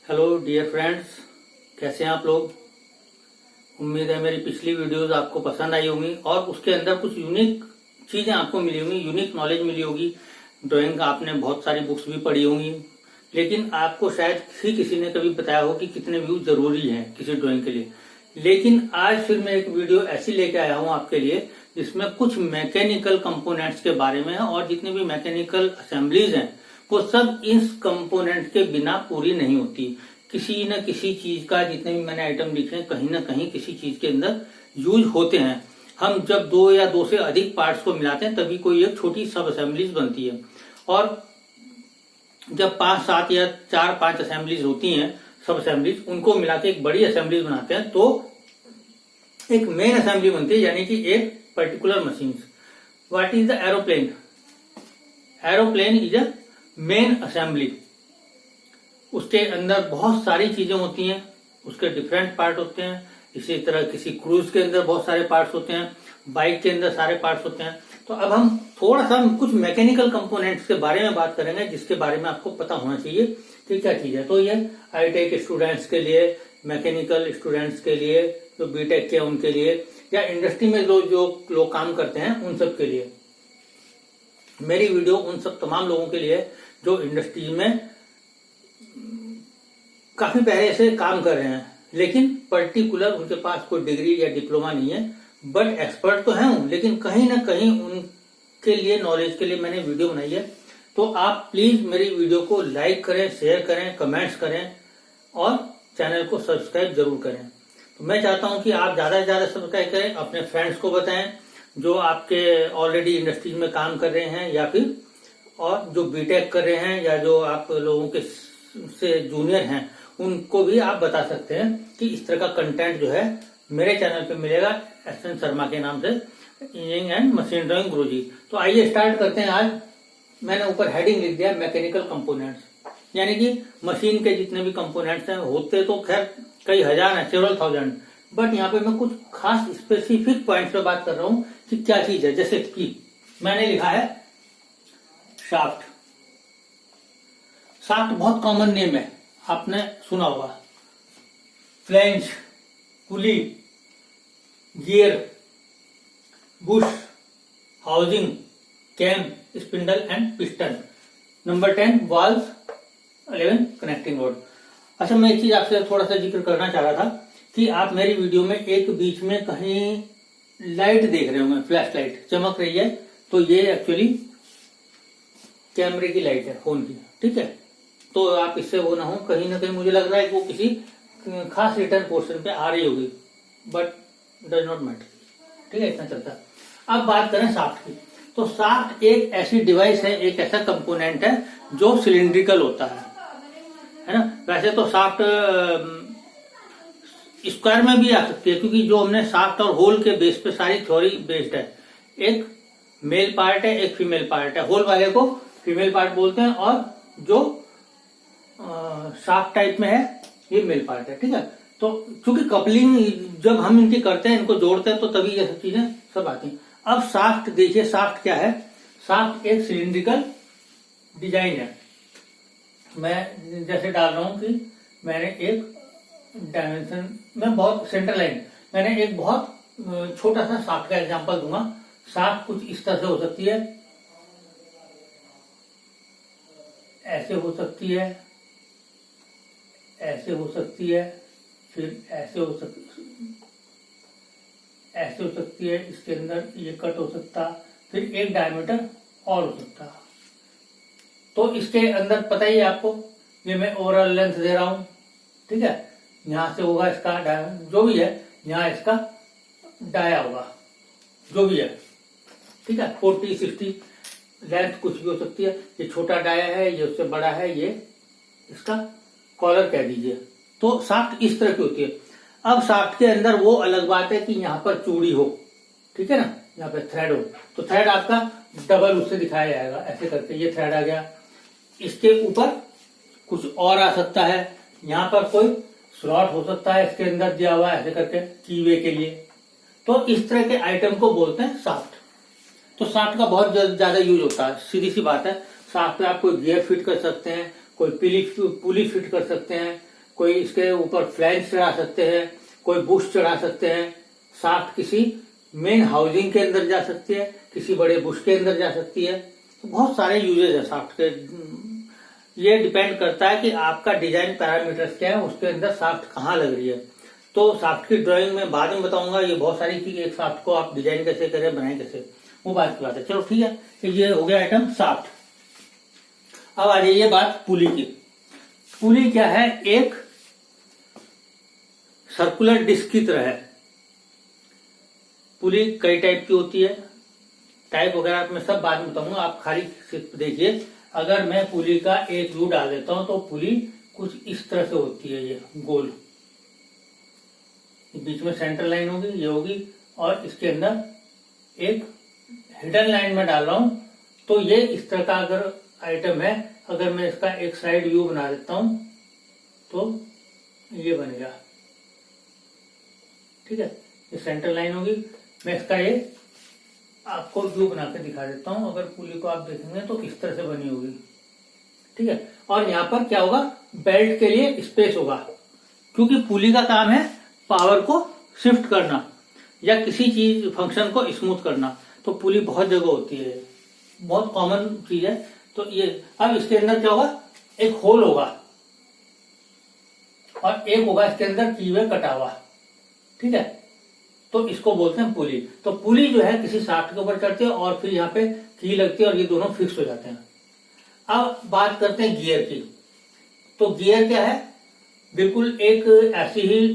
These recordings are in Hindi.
हेलो डियर फ्रेंड्स, कैसे हैं आप लोग। उम्मीद है मेरी पिछली वीडियोस आपको पसंद आई होंगी और उसके अंदर कुछ यूनिक चीजें आपको मिली होंगी, यूनिक नॉलेज मिली होगी। ड्राइंग का आपने बहुत सारी बुक्स भी पढ़ी होंगी, लेकिन आपको शायद ही किसी ने कभी बताया हो कि कितने व्यू जरूरी हैं किसी ड्राइंग के लिए। लेकिन आज फिर मैं एक वीडियो ऐसी लेके आया हूं आपके लिए जिसमें कुछ मैकेनिकल कंपोनेंट्स के बारे में है और जितनी भी मैकेनिकल असेंबलीज हैं वो सब इस कंपोनेंट के बिना पूरी नहीं होती। किसी न किसी चीज का, जितने भी मैंने आइटम लिखे हैं, कहीं ना कहीं किसी चीज के अंदर यूज होते हैं। हम जब दो या दो से अधिक पार्ट्स को मिलाते हैं तभी कोई एक छोटी सब असेंबलीज बनती है, और जब 5-7 या 4-5 असेंबलीज होती हैं, सब असेंबलीज, उनको मिला के एक बड़ी असेंबलीज बनाते हैं तो एक मेन असेंबली बनती है, यानी कि एक particular machine. What is the aeroplane? Aeroplane is a main assembly. उसके अंदर बहुत सारी चीजें होती हैं, उसके डिफरेंट पार्ट होते हैं। इसी तरह किसी क्रूज के अंदर बहुत सारे पार्ट्स होते हैं, बाइक के अंदर सारे पार्ट्स होते हैं। तो अब हम थोड़ा सा कुछ मैकेनिकल कंपोनेंट्स के बारे में बात करेंगे, जिसके बारे में आपको पता होना चाहिए कि क्या चीज है। तो ये हाईटेक स्टूडेंट्स के लिए, मैकेनिकल स्टूडेंट्स के लिए, जो बीटेक के उनके लिए, या इंडस्ट्री में जो लोग काम करते हैं उन सब के लिए। मेरी वीडियो उन सब तमाम लोगों के लिए जो इंडस्ट्री में काफी पहले से काम कर रहे हैं, लेकिन पर्टिकुलर उनके पास कोई डिग्री या डिप्लोमा नहीं है, बट एक्सपर्ट तो हैं, लेकिन कहीं ना कहीं उनके लिए, नॉलेज के लिए मैंने वीडियो बनाई है। तो आप प्लीज मेरी वीडियो को लाइक करें, शेयर करें, कमेंट्स करें और चैनल को सब्सक्राइब जरूर करें। तो मैं चाहता हूं कि आप ज्यादा से ज्यादा सब्सक्राइब करें, अपने फ्रेंड्स को बताएं जो आपके ऑलरेडी इंडस्ट्री में काम कर रहे हैं, या फिर और जो बीटेक कर रहे हैं, या जो आप लोगों के से जूनियर हैं उनको भी आप बता सकते हैं कि इस तरह का कंटेंट जो है मेरे चैनल पे मिलेगा, एस.एन. शर्मा के नाम से, इंजीनियरिंग एंड मशीन ड्राइंग गुरुजी। तो आइए स्टार्ट करते हैं। आज मैंने ऊपर हेडिंग लिख दिया मैकेनिकल कंपोनेंट्स, यानी कि मशीन के जितने भी कंपोनेंट्स हैं, होते तो खैर कई हजार हैं, सेवरल थाउजेंड, बट यहाँ पे मैं कुछ खास स्पेसिफिक पॉइंट्स पे बात कर रहा हूँ कि क्या चीज है। जैसे कि मैंने लिखा है शाफ्ट। शाफ्ट बहुत कॉमन नेम है, आपने सुना होगा। Flange, pulley, gear, bush, housing, cam, spindle and piston. Number 10 valve, 11 connecting rod. अच्छा, मैं एक चीज आपसे थोड़ा सा जिक्र करना चाह रहा था कि आप मेरी वीडियो में एक बीच में कहीं लाइट देख रहे होंगे, फ्लैश लाइट चमक रही है, तो ये एक्चुअली कैमरे की लाइट है, फोन की, ठीक है। तो आप इससे वो ना हो, कहीं ना कहीं मुझे लग रहा है कि वो किसी खास रिटर्न पोर्शन पे आ रही होगी, बट डज नॉट मैटर, ठीक है, इतना चलता है। अब बात करें शाफ्ट की। तो शाफ्ट एक ऐसी डिवाइस है, एक ऐसा कंपोनेंट है जो सिलिंड्रिकल होता है ना। वैसे तो शाफ्ट स्क्वायर में भी आ सकती है, क्योंकि जो हमने शाफ्ट और होल के बेस पे सारी थ्योरी बेस्ड है। एक मेल पार्ट है, एक फीमेल पार्ट है। होल वाले को फीमेल पार्ट बोलते हैं, और जो शाफ्ट टाइप में है ये मेल पार्ट है, ठीक है। तो चूंकि कपलिंग जब हम इनकी करते हैं, इनको जोड़ते हैं, तो तभी ये सब चीजें सब आती हैं। अब शाफ्ट देखिए, शाफ्ट क्या है। शाफ्ट एक सिलिंड्रिकल डिजाइन है। मैं जैसे डाल रहा हूं कि मैंने एक डायमेंशन में बहुत सेंटर लाइन, मैंने एक बहुत छोटा सा शाफ्ट का एग्जांपल दूंगा। शाफ्ट कुछ इस तरह से हो सकती है, ऐसे हो सकती है, ऐसे हो सकती है, फिर ऐसे हो सकती है। इसके अंदर ये कट हो सकता, फिर एक डायमीटर और हो सकता। तो इसके अंदर पता ही है आपको, ये मैं ओवरऑल लेंथ दे रहा हूं, ठीक है। यहां से होगा इसका जो भी है, यहां इसका डाया होगा, जो भी है, ठीक है। 40-60 लेंथ कुछ भी हो सकती है। ये छोटा डाया है, ये उससे बड़ा है, ये इसका कॉलर कह दीजिए। तो शाफ्ट इस तरह की होती है। अब शाफ्ट के अंदर वो अलग बात है कि यहाँ पर चूड़ी हो, ठीक है ना, यहाँ पे थ्रेड हो, तो थ्रेड आपका डबल उससे दिखाया जाएगा, ऐसे करके ये थ्रेड आ गया। इसके ऊपर कुछ और आ सकता है, यहाँ पर कोई स्लॉट हो सकता है इसके अंदर दिया हुआ, ऐसे करके कीवे के लिए। तो इस तरह के आइटम को बोलते हैं शाफ्ट। तो शाफ्ट का बहुत ज्यादा यूज होता है, सीधी सी बात है। शाफ्ट पे आप कोई गियर फिट कर सकते हैं, कोई पुली फिट कर सकते हैं, कोई इसके ऊपर फ्लैंज चढ़ा सकते हैं, कोई बुश चढ़ा सकते हैं। शाफ्ट किसी मेन हाउसिंग के अंदर जा सकती है, किसी बड़े बुश के अंदर जा सकती है। तो बहुत सारे यूजेज है शाफ्ट के। ये डिपेंड करता है कि आपका डिजाइन पैरामीटर्स क्या है, उसके अंदर शाफ्ट कहाँ लग रही है। तो शाफ्ट की ड्राइंग में बाद में बताऊंगा। ये बहुत सारी चीज, एक शाफ्ट को आप डिजाइन कैसे करें, बनाए कैसे, वो बात की बात है। चलो ठीक है, तो ये हो गया आइटम शाफ्ट। अब आ जाइए बात पुली की। पुली क्या है? एक सर्कुलर डिस्क की तरह है। पुली कई टाइप की होती है, टाइप वगैरह मैं सब बाद में बताऊंगा, आप खाली सिर्फ देखिए। अगर मैं पुली का एक व्यू डाल देता हूं तो पुली कुछ इस तरह से होती है, ये गोल, बीच में सेंटर लाइन होगी, ये होगी, और इसके अंदर एक हिडन लाइन में डाल रहा हूं। तो ये इस तरह का अगर आइटम है, अगर मैं इसका एक साइड व्यू बना देता हूं तो ये बनेगा। ठीक है, ये सेंटर लाइन होगी। मैं इसका ये आपको व्यू बना के दिखा देता हूं। अगर पुली को आप देखेंगे तो इस तरह से बनी होगी। ठीक है, और यहाँ पर क्या होगा? बेल्ट के लिए स्पेस होगा, क्योंकि पुली का काम है पावर को शिफ्ट करना या किसी चीज फंक्शन को स्मूथ करना। तो पुली बहुत जगह होती है, बहुत कॉमन चीज है। तो ये अब इसके अंदर क्या होगा? एक होल होगा और एक होगा इसके अंदर कीवे कटा हुआ। ठीक है, तो इसको बोलते हैं पुली। तो पुली जो है किसी शाफ्ट के ऊपर चढ़ती है और फिर यहाँ पे की लगती है और ये दोनों फिक्स हो जाते हैं। अब बात करते हैं गियर की। तो गियर क्या है? बिल्कुल एक ऐसी ही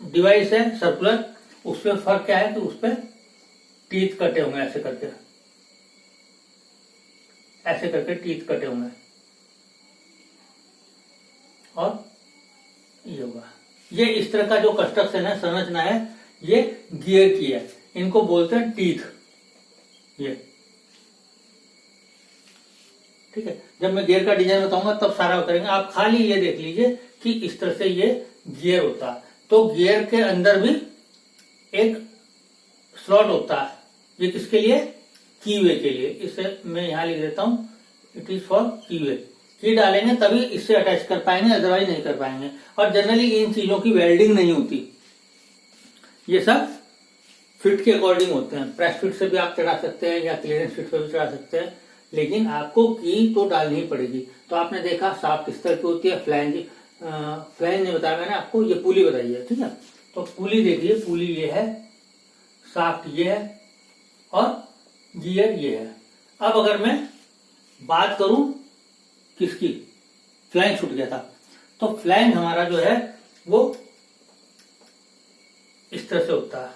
डिवाइस है सर्कुलर। उसमें फर्क क्या है कि उस पर टीथ कटे होंगे, ऐसे करके, ऐसे करके टीथ कटे होंगे, और ये होगा। ये इस तरह का जो कंस्ट्रक्शन है, संरचना है, ये गियर की है। इनको बोलते हैं टीथ। ये ठीक है, जब मैं गियर का डिजाइन बताऊंगा तब सारा करेंगे। आप खाली ये देख लीजिए कि इस तरह से ये गियर होता है। तो गियर के अंदर भी एक स्लॉट होता है। ये किसके लिए? कीवे के लिए। इसे मैं यहां लिख देता हूं, इट इज फॉर कीवे। की डालेंगे तभी इससे अटैच कर पाएंगे, अदरवाइज नहीं कर पाएंगे। और जनरली इन चीजों की वेल्डिंग नहीं होती, ये सब फिट के अकॉर्डिंग होते हैं। प्रेस फिट से भी आप चढ़ा सकते हैं या क्लियरेंस फिट से भी चढ़ा सकते हैं, लेकिन आपको की तो डालनी ही पड़ेगी। तो आपने देखा शाफ्ट किस तरह की होती है, फ्लैंज नहीं बताया मैंने आपको, ये पुली बताई है। ठीक है, तो पुली देखिए, पुली ये है, शाफ्ट ये है और गियर ये है। अब अगर मैं बात करूं किसकी, फ्लैंज छूट गया था, तो फ्लैंज हमारा जो है वो इस तरह से होता है,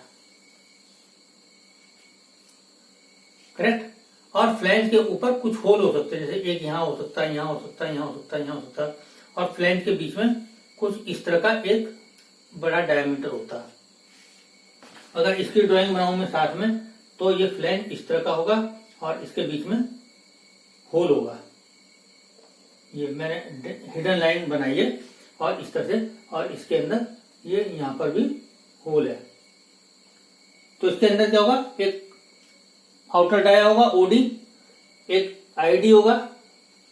करेक्ट। और फ्लैंज के ऊपर कुछ होल हो सकते हैं, जैसे एक यहां हो सकता है, यहां हो सकता है, यहां हो सकता है, यहां हो सकता है। और फ्लैंज के बीच में कुछ इस तरह का एक बड़ा डायमीटर होता है। अगर इसकी ड्राइंग बनाऊं मैं साथ में, तो ये फ्लैंज इस तरह का होगा और इसके बीच में होल होगा। ये मैंने हिडन लाइन बनाई है और इस तरह से, और इसके अंदर ये यहां पर भी होल है। तो इसके अंदर क्या होगा? एक आउटर डाया होगा, ओडी, एक आईडी होगा,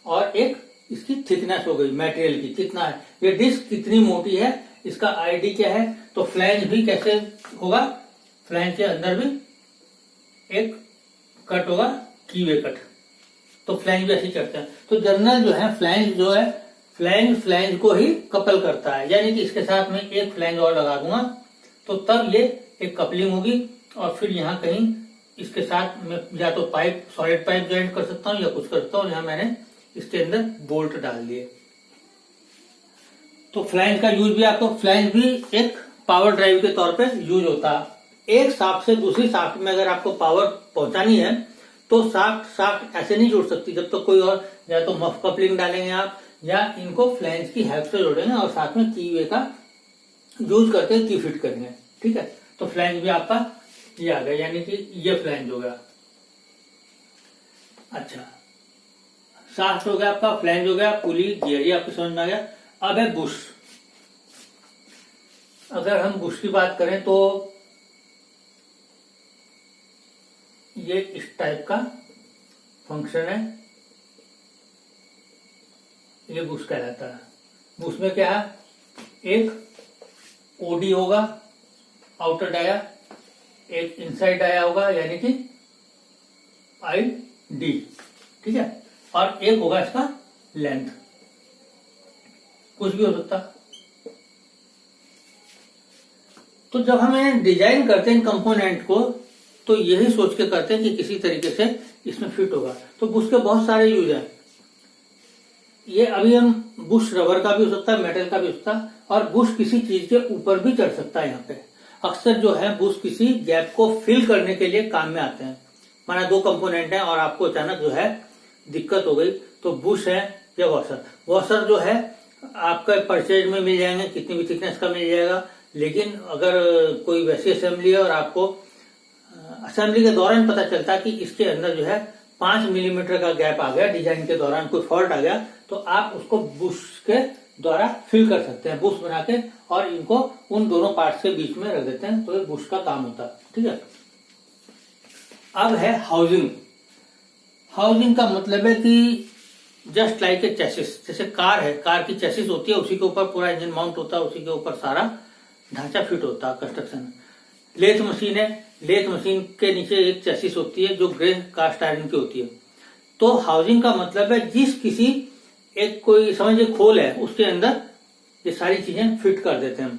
और एक इसकी थिकनेस हो गई मटेरियल की, कितना है, ये डिस्क कितनी मोटी है, इसका आईडी क्या है। तो फ्लैंज भी कैसे होगा? फ्लैंज के अंदर भी एक कट होगा, कीवे कट। तो फ्लैंज भी ऐसे करते हैं। तो जनरल जो है फ्लैंज जो है, फ्लैंज को ही कपल करता है, यानी कि इसके साथ में एक फ्लैंज और लगा दूंगा तो तब ये एक कपलिंग होगी। और फिर यहाँ कहीं इसके साथ मैं या तो पाइप, सॉलिड पाइप ज्वाइंट कर सकता हूँ या कुछ कर सकता हूँ। यहाँ मैंने इसके अंदर बोल्ट डाल दिए। तो फ्लैंज का यूज भी आपको, फ्लैंज भी एक पावर ड्राइव के तौर पे यूज होता है। एक शाफ्ट से दूसरी शाफ्ट में अगर आपको पावर पहुंचानी है तो शाफ्ट ऐसे नहीं जुड़ सकती जब तक तो कोई और, या तो मफ कपलिंग डालेंगे आप, या इनको फ्लैंज की हेल्प से जोड़ेंगे और साथ में कीवे का यूज करके की फिट करेंगे। ठीक है, तो फ्लैंज भी आपका ये आ गया, यानी कि ये फ्लैंज हो गया। अच्छा, शाफ्ट हो गया आपका, फ्लैंज हो गया, पुली, गियर, ये आपको समझ में आ गया। अब है बुश। अगर हम बुश की बात करें तो ये इस टाइप का फंक्शन है, ये बुश कहलाता है। बुश में क्या है? एक ओडी होगा आउटर डाया, एक इनसाइड डाया होगा यानी कि आई डी, ठीक है, और एक होगा इसका लेंथ, कुछ भी हो सकता। तो जब हमें डिजाइन करते हैं कंपोनेंट को तो यही सोच के करते हैं कि किसी तरीके से इसमें फिट होगा। तो बुश के बहुत सारे यूज हैं। ये अभी हम बुश रबर का भी हो सकता है, मेटल का भी हो सकता है, और बुश किसी चीज के ऊपर भी चढ़ सकता है। यहाँ पे अक्सर जो है बुश किसी गैप को फिल करने के लिए काम में आते हैं। माना दो कंपोनेंट है और आपको अचानक जो है दिक्कत हो गई, तो बुश है या वॉशर। वॉशर जो है आपका परचेज में मिल जाएंगे, कितनी भी थिकनेस का मिल जाएगा। लेकिन अगर कोई वैसी असेंबली है और आपको असेंबली के दौरान पता चलता कि इसके अंदर जो है 5 मिलीमीटर का गैप आ गया, डिजाइन के दौरान कोई फॉल्ट आ गया, तो आप उसको बुश के द्वारा फिल कर सकते हैं, बुश बना के, और इनको उन दोनों पार्ट्स के बीच में रख देते हैं, तो ये बुश का काम होता है। ठीक है, अब है हाउसिंग। हाउसिंग का मतलब है कि जस्ट लाइक ए चेसिस, जैसे कार है, कार की चेसिस होती है, उसी के ऊपर पूरा इंजन माउंट होता है, उसी के ऊपर सारा ढांचा फिट होता है, कंस्ट्रक्शन। लेथ मशीन है, लेथ मशीन के नीचे एक चेसिस होती है जो ग्रे कास्ट आयरन की होती है। तो हाउसिंग का मतलब है जिस किसी एक कोई समझिए खोल है, उसके अंदर ये सारी चीजें फिट कर देते हैं।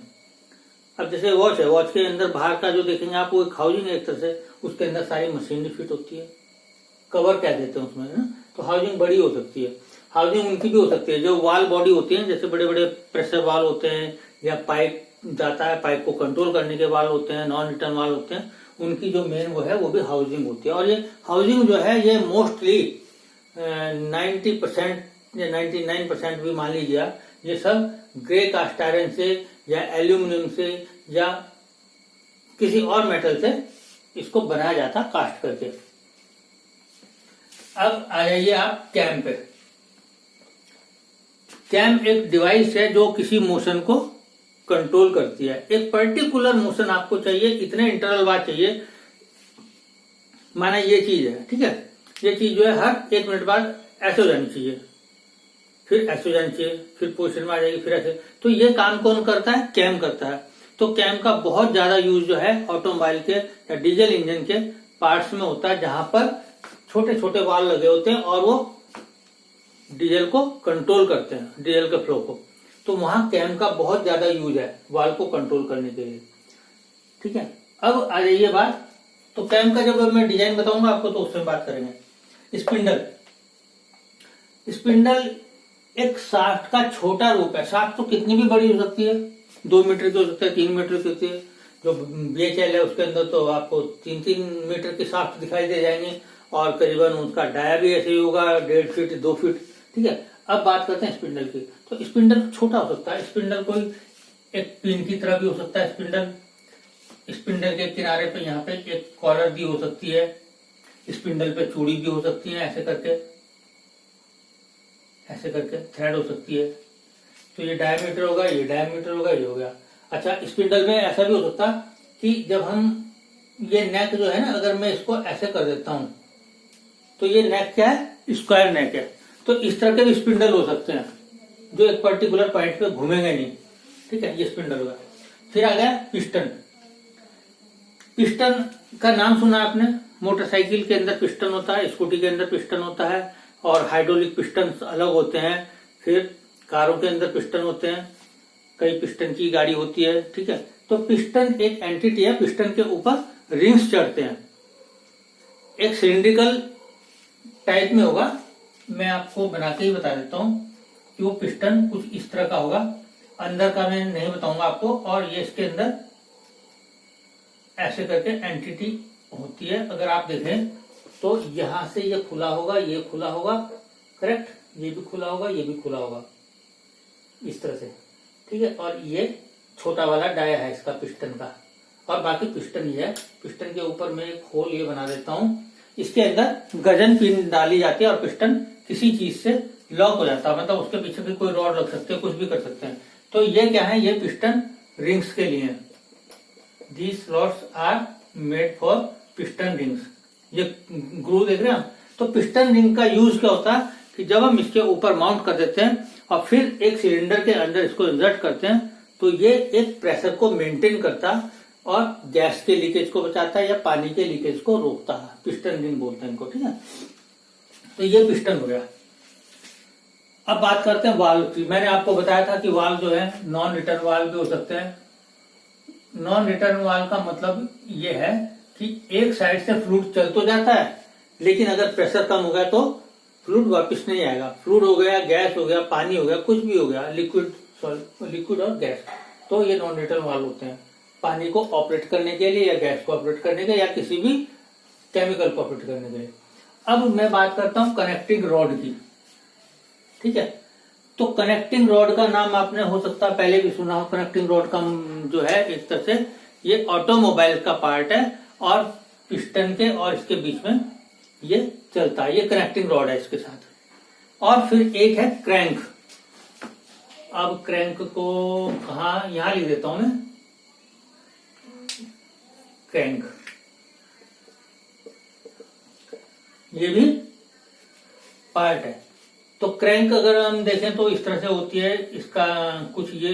अब जैसे वॉच है, वॉच के अंदर बाहर का जो देखेंगे आप वो एक हाउसिंग है एक तरह से, उसके अंदर सारी मशीनरी फिट होती है, कवर कह देते हैं उसमें, है ना। तो हाउसिंग बड़ी हो सकती है, हाउसिंग उनकी भी हो सकती है जो वाल बॉडी होती है, जैसे बड़े बड़े प्रेशर वाल होते हैं या पाइप जाता है, पाइप को कंट्रोल करने के वाल होते हैं, नॉन रिटर्न वाल होते हैं, उनकी जो मेन वो है वो भी हाउसिंग होती है। और ये हाउसिंग जो है ये मोस्टली 90% या 99% भी मान लीजिए, ये सब ग्रे कास्ट आयरन से या एल्यूमिनियम से या किसी और मेटल से इसको बनाया जाता कास्ट करके। अब आ जाइए आप कैम पे। कैम एक डिवाइस है जो किसी मोशन को कंट्रोल करती है। एक पर्टिकुलर मोशन आपको चाहिए, इतने इंटरवल बाद चाहिए, माना ये चीज है, ठीक है, ये चीज जो है हर 1 मिनट बाद ऐसे हो जानी चाहिए, फिर ऐसे हो जानी चाहिए, फिर पोजिशन में आ जाएगी, फिर ऐसे। तो ये काम कौन करता है? कैम करता है। तो कैम का बहुत ज्यादा यूज जो है ऑटोमोबाइल के या डीजल इंजन के पार्ट्स में होता है, जहां पर छोटे छोटे वाल लगे होते हैं और वो डीजल को कंट्रोल करते हैं, डीजल के फ्लो को। तो वहां कैम का बहुत ज्यादा यूज है वाल को कंट्रोल करने के लिए। ठीक है, अब आ जाइए बात, तो कैम का जब मैं डिजाइन बताऊंगा आपको तो उसमें बात करेंगे। स्पिंडल, स्पिंडल एक शाफ्ट का छोटा रूप है। शाफ्ट तो कितनी भी बड़ी हो सकती है, 2 मीटर की हो सकती है, 3 मीटर की होती है। जो बीएचएल है उसके अंदर तो आपको 3-3 मीटर की शाफ्ट दिखाई दे जाएंगे, और करीबन उसका डाया भी ऐसे ही होगा 1.5 फीट 2 फीट। ठीक है, अब बात करते हैं स्पिंडल की। तो स्पिंडल छोटा हो सकता है, स्पिंडल कोई एक पिन की तरह भी हो सकता है। स्पिंडल, स्पिंडल के किनारे पे यहाँ पे एक कॉलर भी हो सकती है, स्पिंडल पे चूड़ी भी हो सकती है, ऐसे करके थ्रेड हो सकती है। तो ये डायमीटर होगा, ये डायमीटर होगा, ये हो गया। अच्छा, स्पिंडल में ऐसा भी हो सकता कि जब हम ये नेक जो है ना, अगर मैं इसको ऐसे कर देता हूं तो ये नेक क्या है? स्क्वायर नेक है। तो इस तरह के भी स्पिंडल हो सकते हैं जो एक पर्टिकुलर पॉइंट पे घूमेंगे नहीं। ठीक है, ये स्पिंडल होगा। फिर आ गया पिस्टन। पिस्टन का नाम सुना आपने, मोटरसाइकिल के अंदर पिस्टन होता है, स्कूटी के अंदर पिस्टन होता है, और हाइड्रोलिक पिस्टन अलग होते हैं। फिर कारों के अंदर पिस्टन होते हैं, कई पिस्टन की गाड़ी होती है। ठीक है, तो पिस्टन एक एंटिटी है, पिस्टन के ऊपर रिंग्स चढ़ते हैं। एक सिलिंड्रिकल टाइप में होगा, मैं आपको बना के ही बता देता हूं कि वो पिस्टन कुछ इस तरह का होगा। अंदर का मैं नहीं बताऊंगा आपको। और ये इसके अंदर ऐसे करके एंटिटी होती है। अगर आप देखें तो यहां से ये खुला होगा, ये खुला होगा, करेक्ट, ये भी खुला होगा, ये भी खुला होगा, इस तरह से। ठीक है, और ये छोटा वाला डाया है इसका पिस्टन का, और बाकी पिस्टन ये है। पिस्टन के ऊपर मैं एक होल ये बना देता हूं, इसके अंदर गजन पिन डाली जाती है और पिस्टन किसी चीज से लॉक हो जाता है, मतलब उसके पीछे भी कोई रॉड रख सकते हैं, कुछ भी कर सकते हैं। तो ये क्या है? ये पिस्टन रिंग्स के लिए। These rods are made for piston rings. ये ग्रू देख रहे हैं आप? तो पिस्टन रिंग का यूज क्या होता है कि जब हम इसके ऊपर माउंट कर देते हैं और फिर एक सिलेंडर के अंदर इसको इंसर्ट करते हैं, तो ये एक प्रेशर को मेंटेन करता और गैस के लीकेज को बचाता है या पानी के लीकेज को रोकता है। पिस्टन रिंग बोलते हैं इनको, ठीक है। तो ये पिस्टन हो गया। अब बात करते हैं वाल्व की। मैंने आपको बताया था कि वाल्व जो है नॉन रिटर्न वाल्व भी हो सकते हैं। नॉन रिटर्न वाल्व का मतलब ये है कि एक साइड से फ्लूइड चल तो जाता है, लेकिन अगर प्रेशर कम हो गया तो फ्लूइड वापस नहीं आएगा। फ्लूइड हो गया, गैस हो गया, पानी हो गया, कुछ भी हो गया, लिक्विड और गैस, तो ये नॉन रिटर्न वाल्व होते हैं। पानी को ऑपरेट करने के लिए या गैस को ऑपरेट करने के लिए या किसी भी केमिकल को ऑपरेट करने के लिए। अब मैं बात करता हूं कनेक्टिंग रॉड की, ठीक है। तो कनेक्टिंग रॉड का नाम आपने हो सकता है पहले भी सुना हो। कनेक्टिंग रॉड का जो है एक तरह से ये ऑटोमोबाइल का पार्ट है और पिस्टन के और इसके बीच में ये चलता है। ये कनेक्टिंग रॉड है इसके साथ। और फिर एक है क्रैंक। अब क्रैंक को कहा, यहां लिख देता हूं मैं, क्रैंक। ये भी पार्ट है। तो क्रैंक अगर हम देखें तो इस तरह से होती है। इसका कुछ ये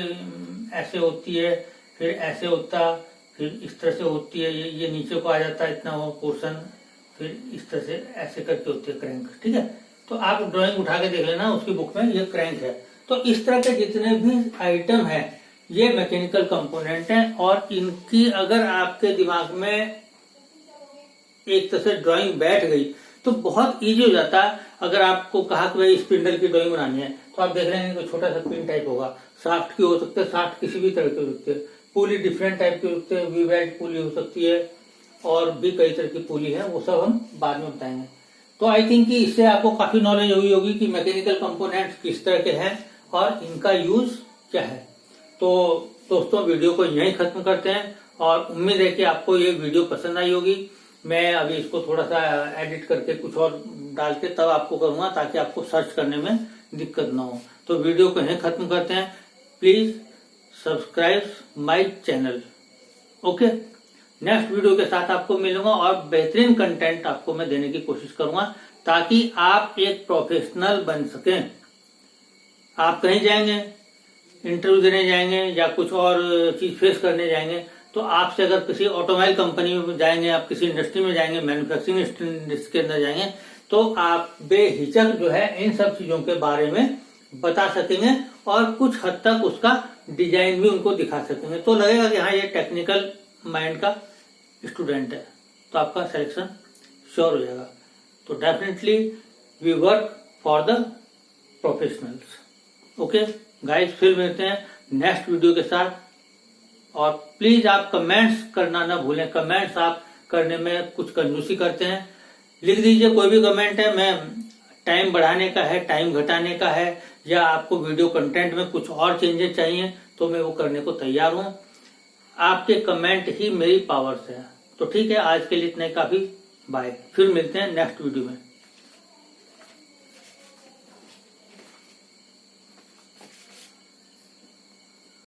ऐसे होती है, फिर ऐसे होता, फिर इस तरह से होती है, ये नीचे को आ जाता है इतना वो पोर्शन, फिर इस तरह से ऐसे करके होती है क्रैंक, ठीक है। तो आप ड्राइंग उठा के देख लेना, उसकी बुक में ये क्रैंक है। तो इस तरह के जितने भी आइटम है ये मैकेनिकल कंपोनेंट हैं और इनकी अगर आपके दिमाग में एक तरह से ड्राइंग बैठ गई तो बहुत इजी हो जाता है। अगर आपको कहा कि भाई स्पिंडल की ड्राइंग बनानी है तो आप देख रहे हैं कि छोटा सा पिन टाइप होगा, शाफ्ट की हो सकते है, शाफ्ट किसी भी तरह की हो सकती है, पुली डिफरेंट टाइप की हो सकती है, वी वेल्ड पुली हो सकती है और भी कई तरह की पुली है, वो सब हम बाद में बताएंगे। तो आई थिंक कि इससे आपको काफी नॉलेज हुई होगी कि मैकेनिकल कंपोनेंट्स किस तरह के हैं और इनका यूज क्या है। तो दोस्तों वीडियो को यहीं खत्म करते हैं और उम्मीद है कि आपको ये वीडियो पसंद आई होगी। मैं अभी इसको थोड़ा सा एडिट करके कुछ और डाल के तब आपको करूंगा ताकि आपको सर्च करने में दिक्कत ना हो। तो वीडियो को यहीं खत्म करते हैं। Please subscribe my channel. Okay, next video के साथ आपको मिलूंगा और बेहतरीन कंटेंट आपको मैं देने की कोशिश करूंगा ताकि आप एक प्रोफेशनल बन सकें। आप कहीं जाएंगे, इंटरव्यू देने जाएंगे या कुछ और चीज फेस करने जाएंगे तो आपसे अगर किसी ऑटोमोबाइल कंपनी में जाएंगे, आप किसी इंडस्ट्री में जाएंगे, मैन्युफैक्चरिंग इंडस्ट्री के अंदर जाएंगे तो आप बेहिचक जो है इन सब चीजों के बारे में बता सकेंगे और कुछ हद तक उसका डिजाइन भी उनको दिखा सकेंगे। तो लगेगा कि हाँ ये टेक्निकल माइंड का स्टूडेंट है, तो आपका सिलेक्शन श्योर हो जाएगा। तो definitely we work for the professionals. Okay guys, फिर मिलते हैं नेक्स्ट वीडियो के साथ और प्लीज आप कमेंट्स करना ना भूलें। कमेंट्स आप करने में कुछ कंजूसी करते हैं, लिख दीजिए कोई भी कमेंट है। मैं टाइम बढ़ाने का है, टाइम घटाने का है या आपको वीडियो कंटेंट में कुछ और चेंजेस चाहिए तो मैं वो करने को तैयार हूं। आपके कमेंट ही मेरी पावर्स है। तो ठीक है, आज के लिए इतना ही काफी। बाय, फिर मिलते हैं नेक्स्ट वीडियो में।